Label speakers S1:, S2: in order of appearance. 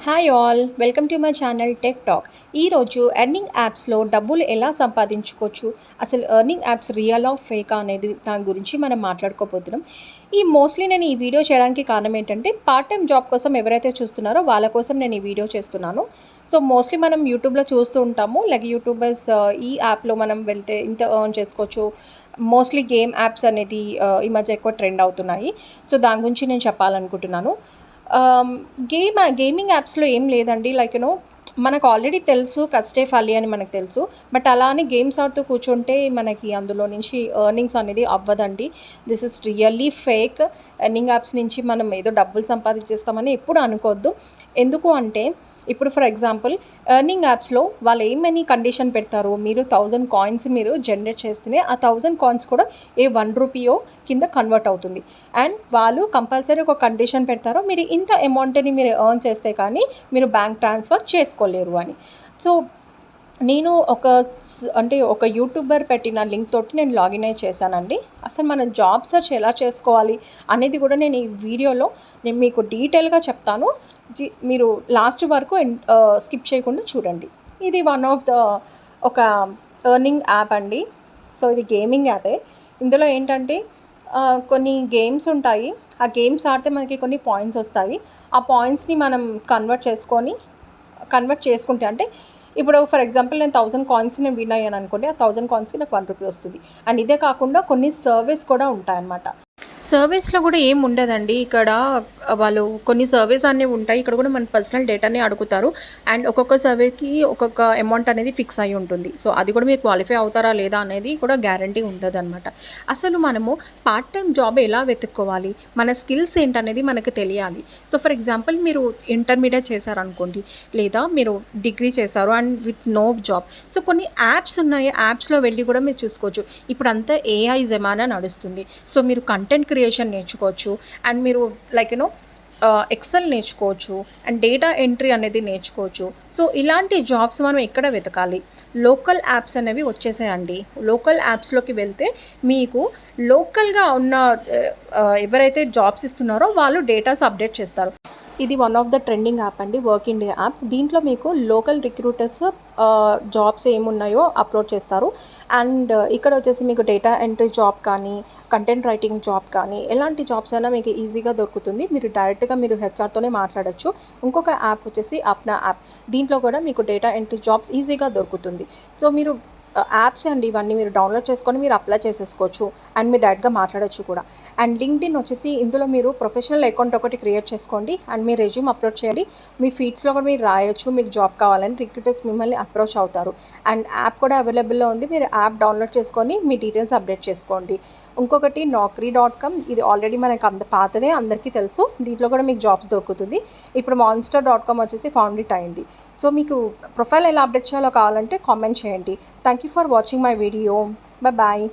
S1: Hi all, welcome to my channel tech talk. ఈరోజు earning యాప్స్లో డబ్బులు ఎలా సంపాదించుకోవచ్చు, అసలు ఎర్నింగ్ యాప్స్ రియల్ ఆఫ్ ఫేకా అనేది దాని గురించి మనం మాట్లాడుకోబోతున్నాం. మోస్ట్లీ నేను ఈ వీడియో చేయడానికి కారణం ఏంటంటే, పార్ట్ టైం జాబ్ కోసం ఎవరైతే చూస్తున్నారో వాళ్ళ కోసం నేను ఈ వీడియో చేస్తున్నాను. సో మోస్ట్లీ మనం యూట్యూబ్లో చూస్తూ ఉంటాము, లైక్ యూట్యూబర్స్ ఈ యాప్లో మనం వెళ్తే ఇంత ఎర్న్ చేసుకోవచ్చు. మోస్ట్లీ గేమ్ యాప్స్ అనేది ఈ మధ్య ఎక్కువ ట్రెండ్ అవుతున్నాయి. సో దాని గురించి నేను చెప్పాలనుకుంటున్నాను. గేమింగ్ యాప్స్లో ఏం లేదండి, లైక్ మనకు ఆల్రెడీ తెలుసు కష్టే ఫలి అని మనకు తెలుసు. బట్ అలా అని గేమ్స్ ఆడుతూ కూర్చుంటే మనకి అందులో నుంచి ఎర్నింగ్స్ అనేది అవ్వదండి. This is really fake. Earning apps నుంచి మనం ఏదో డబ్బులు సంపాదించేస్తామని ఎప్పుడు అనుకోవద్దు. ఎందుకు అంటే, ఇప్పుడు ఫర్ ఎగ్జాంపుల్ ఎర్నింగ్ యాప్స్లో వాళ్ళు ఏమని కండిషన్ పెడతారో, మీరు 1000 కాయిన్స్ మీరు జనరేట్ చేస్తేనే ఆ 1000 కాయిన్స్ కూడా ఏ ₹1 కింద కన్వర్ట్ అవుతుంది. అండ్ వాళ్ళు కంపల్సరీ ఒక కండిషన్ పెడతారో, మీరు ఇంత అమౌంట్ని మీరు ఎర్న్ చేస్తే కానీ మీరు బ్యాంక్ ట్రాన్స్ఫర్ చేసుకోలేరు అని. సో నేను ఒక యూట్యూబర్ పెట్టిన లింక్ తోటి నేను లాగిన్ అయి చేశానండి. అసలు మనం జాబ్ సెర్చ్ ఎలా చేసుకోవాలి అనేది కూడా నేను ఈ వీడియోలో నేను మీకు డీటెయిల్గా చెప్తాను. మీరు లాస్ట్ వరకు స్కిప్ చేయకుండా చూడండి. ఇది ఒక ఎర్నింగ్ యాప్ అండి. సో ఇది గేమింగ్ యాపే. ఇందులో ఏంటంటే కొన్ని గేమ్స్ ఉంటాయి. ఆ గేమ్స్ ఆడితే మనకి కొన్ని పాయింట్స్ వస్తాయి. ఆ పాయింట్స్ని మనం కన్వర్ట్ చేసుకుంటే, అంటే ఇప్పుడు ఫర్ ఎగ్జాంపుల్ నేను 1000 కాయిన్స్ నేను విన్ అయ్యాను అనుకోండి, ఆ 1000 కాయిన్స్కి నాకు ₹1 వస్తుంది. అండ్ ఇదే కాకుండా కొన్ని సర్వీస్ కూడా ఉంటాయన్నమాట. సర్వీస్లో కూడా ఏం ఉండదండి. ఇక్కడ వాళ్ళు కొన్ని సర్వీస్ అనేవి ఉంటాయి. ఇక్కడ కూడా మన పర్సనల్ డేటాని అడుగుతారు. అండ్ ఒక్కొక్క సర్వేకి ఒక్కొక్క అమౌంట్ అనేది ఫిక్స్ అయి ఉంటుంది. సో అది కూడా మీరు క్వాలిఫై అవుతారా లేదా అనేది కూడా గ్యారంటీ ఉండదన్నమాట. అసలు మనము పార్ట్ టైం జాబ్ ఎలా వెతుక్కోవాలి, మన స్కిల్స్ ఏంటనేది మనకు తెలియాలి. సో ఫర్ ఎగ్జాంపుల్ మీరు ఇంటర్మీడియట్ చేశారనుకోండి, లేదా మీరు డిగ్రీ చేశారు and with no job. So కొన్ని యాప్స్ ఉన్నాయి, యాప్స్లో వెళ్ళి కూడా మీరు చూసుకోవచ్చు. ఇప్పుడు అంతా ఏఐ జమానా నడుస్తుంది. సో మీరు కంటెంట్ క్రియేషన్ నేర్చుకోవచ్చు. అండ్ మీరు ఎక్సెల్ నేర్చుకోవచ్చు. అండ్ డేటా ఎంట్రీ అనేది నేర్చుకోవచ్చు. సో ఇలాంటి జాబ్స్ మనం ఎక్కడ వెతకాలి? లోకల్ యాప్స్ అనేవి వచ్చేసాయండి. లోకల్ యాప్స్లోకి వెళ్తే మీకు లోకల్గా ఉన్న ఎవరైతే జాబ్స్ ఇస్తున్నారో వాళ్ళు డేటాస్ అప్డేట్ చేస్తారు. ఇది one of the trending app అండి, వర్క్ ఇండియా యాప్. దీంట్లో మీకు లోకల్ రిక్రూటర్స్ జాబ్స్ ఏమున్నాయో అప్లోడ్ చేస్తారు. అండ్ ఇక్కడ వచ్చేసి మీకు డేటా ఎంట్రీ జాబ్ కానీ, కంటెంట్ రైటింగ్ జాబ్ కానీ, ఎలాంటి జాబ్స్ అయినా మీకు ఈజీగా దొరుకుతుంది. మీరు డైరెక్ట్గా మీరు హెచ్ఆర్తోనే మాట్లాడచ్చు. ఇంకొక యాప్ వచ్చేసి అప్నా యాప్. దీంట్లో కూడా మీకు డేటా ఎంట్రీ జాబ్స్ ఈజీగా దొరుకుతుంది. సో మీరు యాప్స్ అండి ఇవన్నీ, మీరు డౌన్లోడ్ చేసుకొని మీరు అప్లై చేసేసుకోవచ్చు. అండ్ మీరు డైరెక్ట్గా మాట్లాడచ్చు కూడా. అండ్ లింక్డ్ఇన్ వచ్చేసి ఇందులో మీరు ప్రొఫెషనల్ అకౌంట్ ఒకటి క్రియేట్ చేసుకోండి. అండ్ మీ రెజ్యూమ్ అప్లోడ్ చేయండి. మీ ఫీడ్స్లో కూడా మీరు రాయొచ్చు మీకు జాబ్ కావాలని. రిక్రూటర్స్ మిమ్మల్ని అప్రోచ్ అవుతారు. అండ్ యాప్ కూడా అవైలబుల్లో ఉంది. మీరు యాప్ డౌన్లోడ్ చేసుకొని మీ డీటెయిల్స్ అప్డేట్ చేసుకోండి. ఇంకొకటి naukri.com. ఇది ఆల్రెడీ మనకి పాతదే, అందరికీ తెలుసు. దీంట్లో కూడా మీకు జాబ్స్ దొరుకుతుంది. ఇప్పుడు monster.com వచ్చేసి ఫౌండెడ్ అయింది. సో మీకు ప్రొఫైల్ ఎలా అప్డేట్ చేయాలో కావాలంటే కామెంట్ చేయండి. Thank you for watching my video. Bye.